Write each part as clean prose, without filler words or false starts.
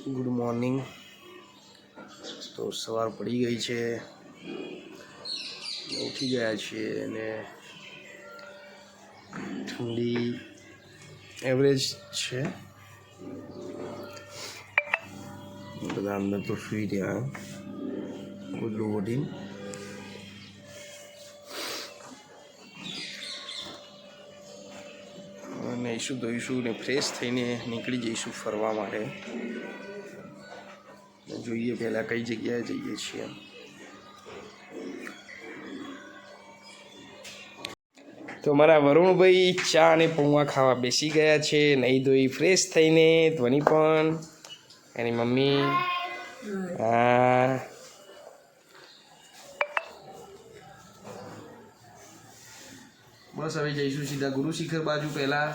Good morning. તો સવાર પડી ગઈ છે, ઉઠી ગયા છીએ અને ઠંડી એવરેજ છે. બધા અંદર તો સુઈ રહ્યા ગુડલું ઓઢીને. નહીશું ધોઈશું ને ફ્રેશ થઈને નીકળી જઈશું ફરવા માટે. જોઈએ પહેલાં કઈ જગ્યાએ જઈએ છીએ. તો મારા વરુણભાઈ ચા અને પૌવા ખાવા બેસી ગયા છે, નહીં ધોઈ ફ્રેશ થઈને. ધ્વનિ પણ એની મમ્મી. હા, બસ હવે જઈશું સીધા ગુરુ શિખર બાજુ પહેલાં,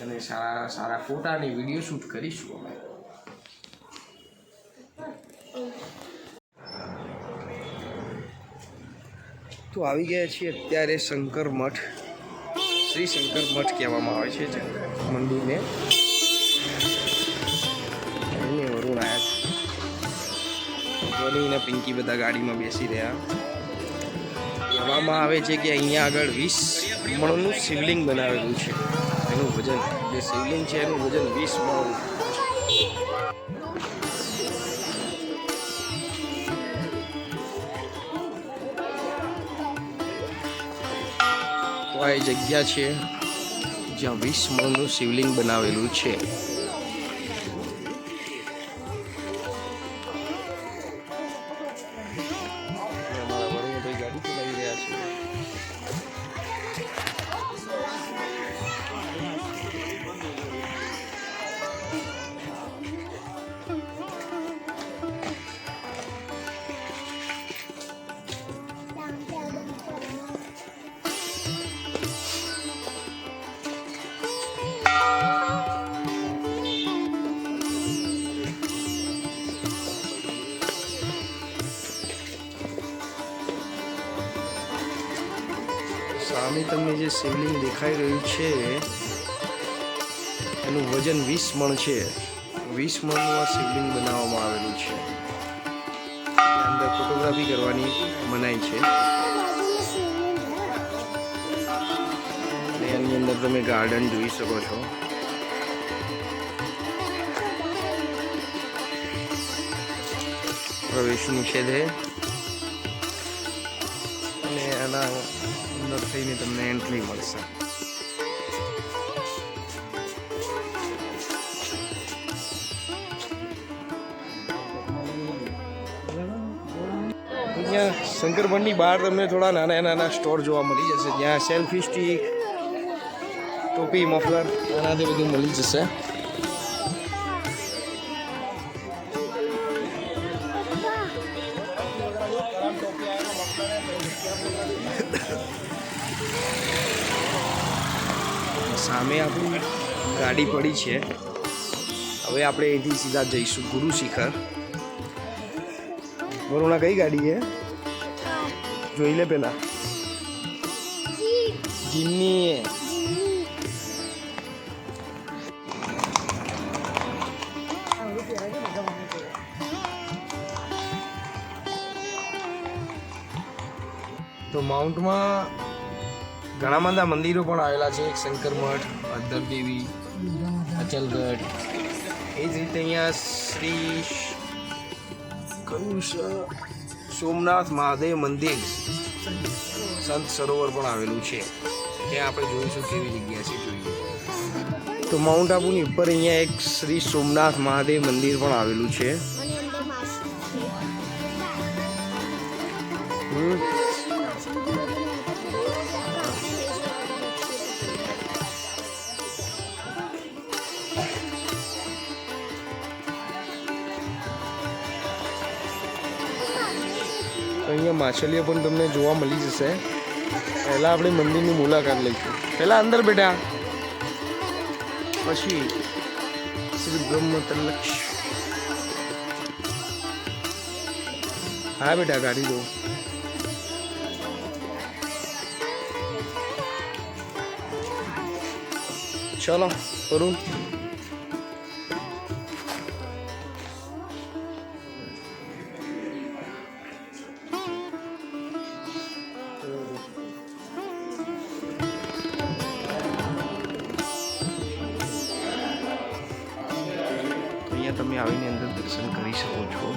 અને સારા સારા ફોટા અને વિડીયો શૂટ કરીશું અમે. તો આવી ગયા છીએ અત્યારે શંકર મઠ. શ્રી શંકર મઠ કહેવામાં આવે છે મંદિરને. અહીં વરુણ આવ્યા છે, વરુણ અને પિંકી બધા ગાડીમાં બેસી રહ્યા. કહેવામાં આવે છે કે અહીંયા આગળ 20 મણનું શિવલિંગ બનાવેલું છે. એનું વજન, જે શિવલિંગ છે એનું વજન 20 મણ. તો આ જગ્યા છે જ્યાં 20 મણનું શિવલિંગ બનાવેલું છે. સામે તમને જે શિવલિંગ દેખાઈ રહ્યું છે એનું વજન 20 મણ છે. 20 મણનું આ શિવલિંગ બનાવવામાં આવેલું છે. અંદર ફોટોગ્રાફી કરવાની મનાઈ છે. અને એની અંદર તમે ગાર્ડન જોઈ શકો છો. પ્રવેશ નિષેધ છે અને આના અંદર થઈને તમને એન્ટ્રી મળશે. અહીંયા શંકર મઠની બહાર તમને થોડા નાના નાના સ્ટોર જોવા મળી જશે, જ્યાં સેલ્ફી સ્ટિક, ટોપી, મફલર આનાથી બધું મળી જશે. સામે આપણી ગાડી પડી છે. હવે આપણે અહીંથી સીધા જઈશું ગુરુ શિખર. વરુણા કઈ ગાડી છે જોઈ લે પેલા. જીમની. તો માઉન્ટમાં ઘણા બધા મંદિરો પણ આવેલા છે. એક શંકર મઠ, અદ્દર દેવી, અચલગઢ. એ જ રીતે અહીંયા શ્રી સોમનાથ મહાદેવ મંદિર, સંત સરોવર પણ આવેલું છે. ત્યાં આપણે જોઈશું કેવી જગ્યા છે, જોઈએ. તો માઉન્ટ આબુની ઉપર અહીંયા એક શ્રી સોમનાથ મહાદેવ મંદિર પણ આવેલું છે. અહીંયા માછલીઓ પણ તમને જોવા મળી જશે. પહેલાં આપણે મંદિરની મુલાકાત લઈશું. પહેલાં અંદર બેઠા, પછી શ્રી બ્રહ્મ તલક્ષ. હા બેટા, ગાડી દો. ચલો વરુણ. અહીંયા તમે આવીને અંદર દર્શન કરી શકો છો.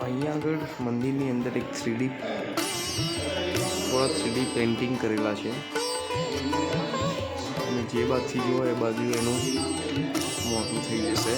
અહીંયા આગળ મંદિરની અંદર એક 3D પેઇન્ટિંગ કરેલા છે અને જે બાજુથી જુઓ એ બાજુ એનું મોટું થઈ જશે.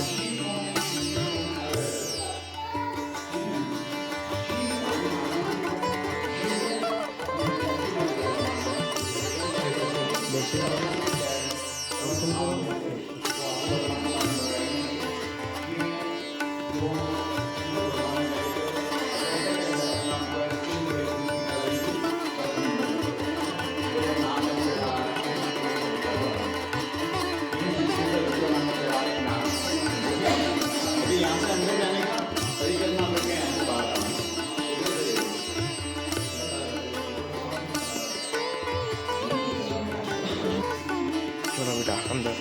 ચલો બેટા અંદર.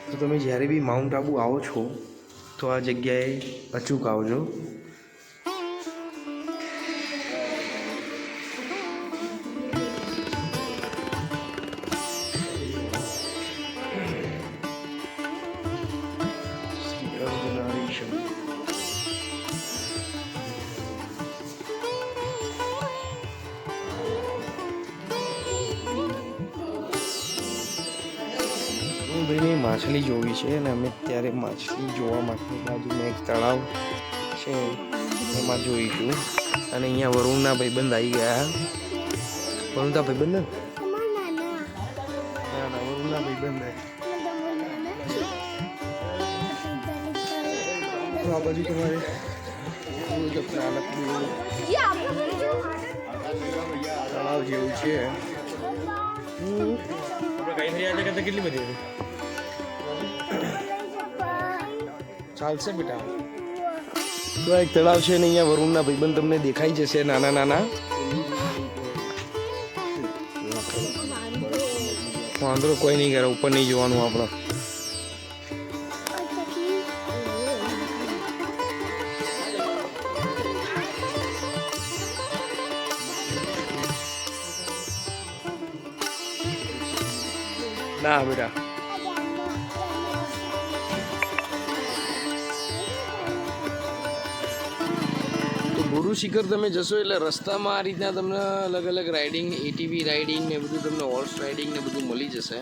તો તમે જ્યારે બી માઉન્ટ આબુ આવો છો તો આ જગ્યાએ અચૂક આવજો. ભાઈને માછલી જોવી છે અને અમે ત્યારે માછલી જોવા માટે બાજુમાં એક તળાવ છે એમાં જોઈશું. અને અહીંયા વરુણના ભાઈબંધ આવી ગયા. વરુણના ભાઈબંધ ના વરુણના ભાઈબંધ આ બાજુ તમારે તળાવ જેવું છે. કેટલી બધી ચાલશે બેટા. તો એક તળાવ છે ને અહીંયા વરુણના ભાઈબંધ તમને દેખાઈ જશે નાના નાના. વાંધો કોઈ નહીં કરે, ઉપર નહીં જોવાનું આપણે. ના બેટા ગુરુ શિખર તમે જશો એટલે રસ્તામાં આ રીતના તમને અલગ અલગ રાઇડિંગ, ATV રાઇડિંગ ને બધું તમને હોર્સ રાઇડિંગ ને બધું મળી જશે.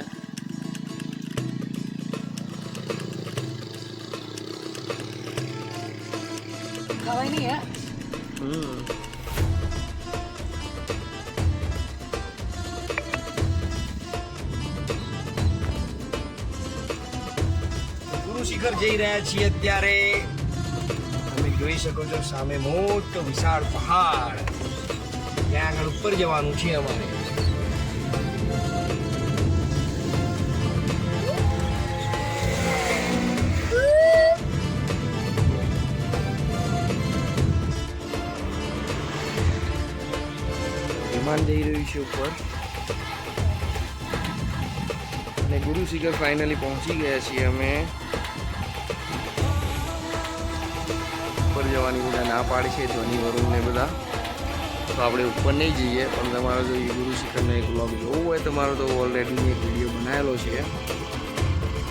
ગુરુ શિખર જઈ રહ્યા છીએ અત્યારે. જોઈ શકો છો સામે મોટો વિશાળ પહાડ. ત્યાં આગળ ઉપર જવાનું છે અમારે. વિમાન જઈ રહ્યું છે ઉપર અને ગુરુ શિખર ફાઇનલી પહોંચી ગયા છીએ અમે. જવાની બધા ના પાડી છે ધોની વરુણ ને બધા. તો આપણે ઉપર નહીં જઈએ, પણ તમારો જો ગુરુ શિખરનો એક વ્લોગ જોવો હોય તમારો તો ઓલરેડી એક વિડીયો બનાવેલો છે,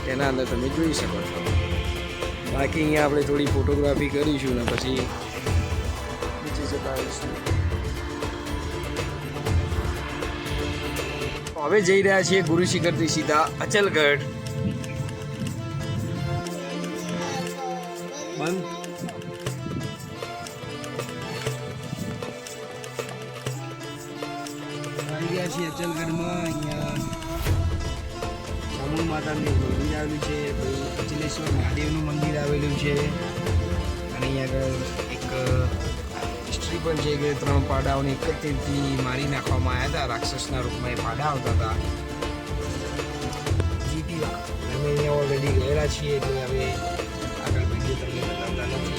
તેના અંદર તમે જોઈ શકો છો. બાકી અહીંયા આપણે થોડી ફોટોગ્રાફી કરીશું ને પછી નીચે જતા આવીશું. હવે જઈ રહ્યા છીએ ગુરુ શિખરથી સીધા અચલગઢ. બંધ આવી ગયા છીએ અચલગઢમાં. અહીંયા માતાનું મંદિર આવેલું છે, ભાઈ અચલેશ્વર મહાદેવનું મંદિર આવેલું છે. અને અહીંયા આગળ એક હિસ્ટ્રી પણ છે કે 3 પાડાઓને 71થી મારી નાખવામાં આવ્યા હતા. રાક્ષસના રૂપમાં એ પાડા આવતા હતા. જીતી અમે અહીંયા ઓલરેડી ગયેલા છીએ એટલે હવે આગળ વિડીયો તમને બતાવતા નથી.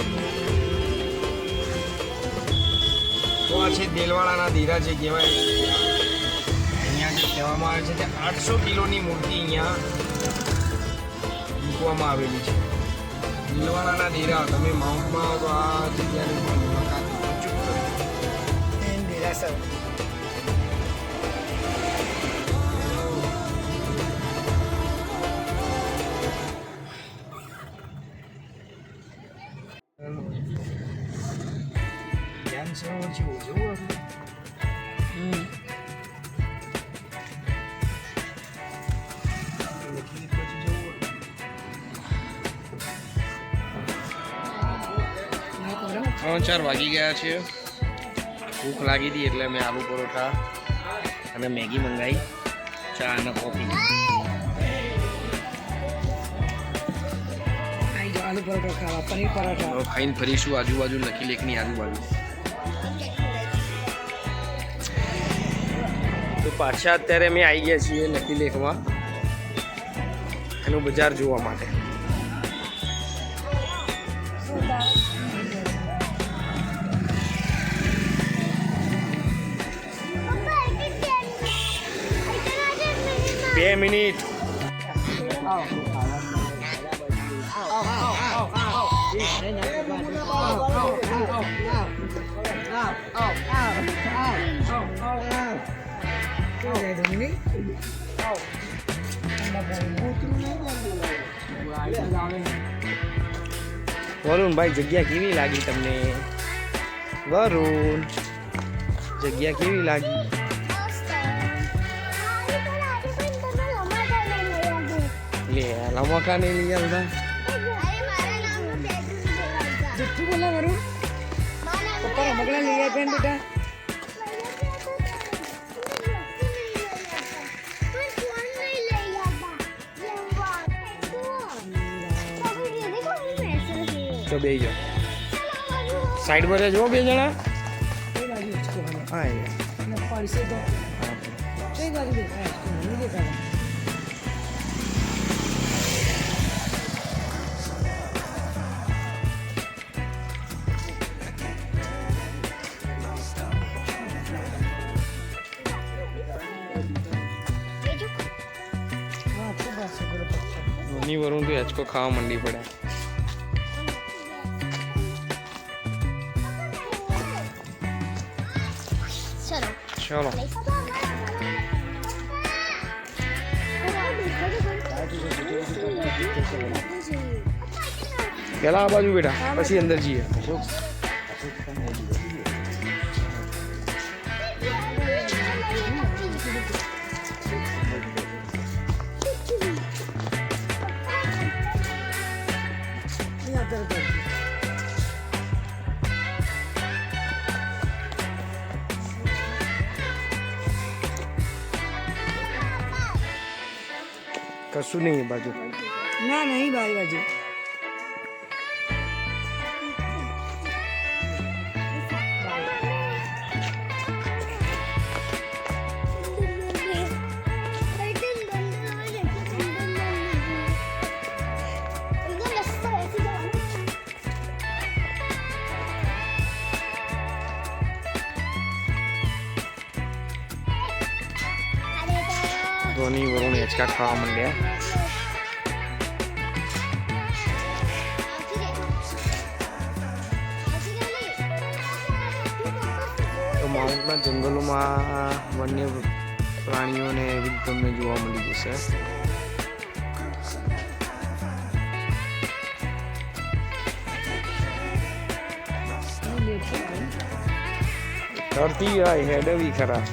તો આ છે દેલવાડાના દીરા છે કહેવાય. અહીંયા જે કહેવામાં આવે છે કે 800 કિલોની મૂર્તિ અહીંયા મૂકવામાં આવેલી છે. દેલવાડાના દીરા તમે માઉન્ટમાં આવો તો આ જગ્યાની મુલાકાત અચૂક કરો. દેરાસર ધ્યાન સરોવર છે જવું આપણે. 3-4 વાગી ગયા છે. ભૂખ લાગી હતી એટલે મેં આલુ પરોઠા અને મેગી મંગાવી, ચા અને કોફી. આલુ પરોઠા ખાવા, પનીર પરોઠા ખાઈને ફરીશું આજુબાજુ નકી લેકની આજુબાજુ. તો પાછા અત્યારે અમે આવી ગયા છીએ નકી લેકમાં એનું બજાર જોવા માટે. બે મિનિટ વરુણભાઈ જગ્યા કેવી લાગી તમને? વરુણ જગ્યા કેવી લાગી? લે લમકા નહીં લઈ આવતા. જુઠ્ઠું બોલા વરુણ. પપ્પા રમકડા લઈ આવ્યા બેટા. તો બે જાઓ સાઈડ પર જો 2 જણા. વરુણ તો હેચકો ખાવા માંડી પડે. ચલો પેલા આ બાજુ બેટા પછી અંદર જઈએ. કશું નહીં બાજુ. ના નહીં ભાઈ બાજુ. ધોની વરુણ હેચકા ખાવા માંડ્યા. તો માઉન્ટના જંગલોમાં વન્ય પ્રાણીઓને એવી તમને જોવા મળી જશે. ધરતી હેડવી ખરા.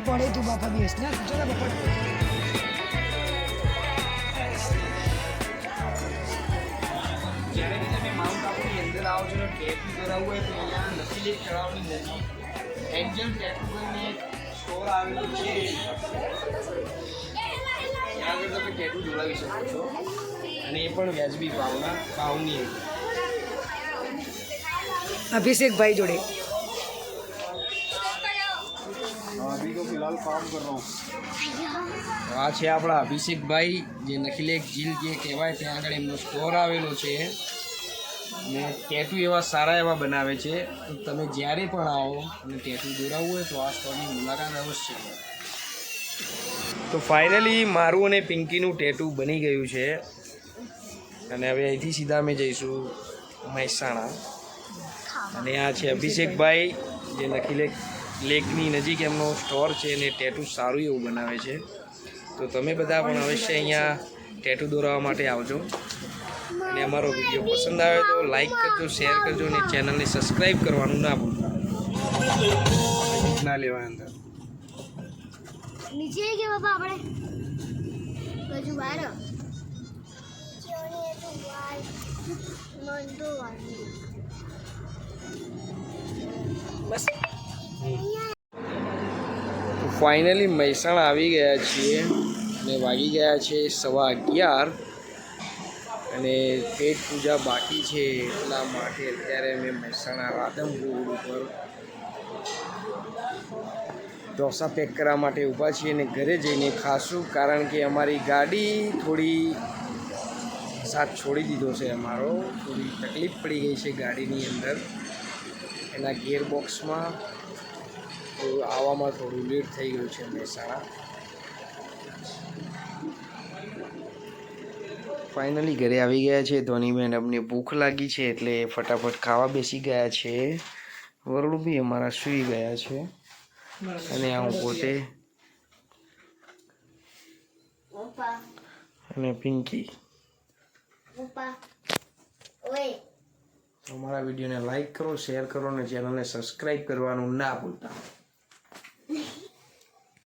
પડે તું બાપા બેસ ને ચલો બાપા. જ્યારે તમે માઉન્ટ આબુની અંદર આવો છો ને ટ્રેકિંગ કરાવવું હોય તો અહીંયા નદી લેક તળાવની નજીક એન્જલ ટેટુ કરીને એક સ્ટોર આવેલું છે. ત્યાં આગળ તમે ટેટુ જોડાવી શકો છો અને એ પણ વ્યાજબી ભાવની. અભિષેકભાઈ જોડે अभी तो फिलहाल काम कर रहा हूँ. આ છે આપણા અભિષેકભાઈ, જે નખીલેક ઝીલ જે કહેવાય ત્યાં આગળ એમનો સ્ટોર આવેલો છે અને ટેટુ એવા સારા એવા બનાવે છે. તમે જ્યારે પણ આવો અને ટેટુ દોરાવવું હોય તો આ સ્ટોરની મુલાકાત અવશ્ય લો. તો ફાઇનલી મારું અને પિંકીનું ટેટુ બની ગયું છે અને હવે અહીંથી સીધા અમે જઈશું મહેસાણા. અને આ છે અભિષેકભાઈ, જે નખીલેક લેકની નજીક એમનો સ્ટોર છે અને ટેટુ સારું એવું બનાવે છે. તો તમે બધા પણ અવશ્ય અહીંયા ટેટુ દોરાવવા માટે આવજો. અને અમારો વિડીયો પસંદ આવે તો લાઈક કરજો, શેર કરજો અને ચેનલને સબસ્ક્રાઈબ કરવાનું ના ભૂલતા. ના લેવા અંદર નીચે ગયા બાબા આપણે હજુ બહાર બસ તો ફાઇનલી મહેસાણા આવી ગયા છીએ અને વાગી ગયા છે 11:15 અને પેટ પૂજા બાકી છે એટલા માટે અત્યારે અમે મહેસાણા રાધનપુર રોડ ઉપર ઢોસા પેક કરવા માટે ઊભા છીએ અને ઘરે જઈને ખાશું, કારણ કે અમારી ગાડી થોડી સાથ છોડી દીધો છે. અમારો થોડી તકલીફ પડી ગઈ છે ગાડીની અંદર, એના ગિયરબોક્સમાં તો આવવામાં થોડું લેટ થઈ ગયું છે મહેસાણા. ફાઇનલી ઘરે આવી ગયા છે. ધોનીબેન અમને ભૂખ લાગી છે એટલે ફટાફટ ખાવા બેસી ગયા છે. વરુણ બી અમારા સૂઈ ગયા છે અને હું પોતે અને પિંકી. અમારા વિડીયોને લાઈક કરો, શેર કરો અને ચેનલને સબસ્ક્રાઈબ કરવાનું ના ભૂલતા.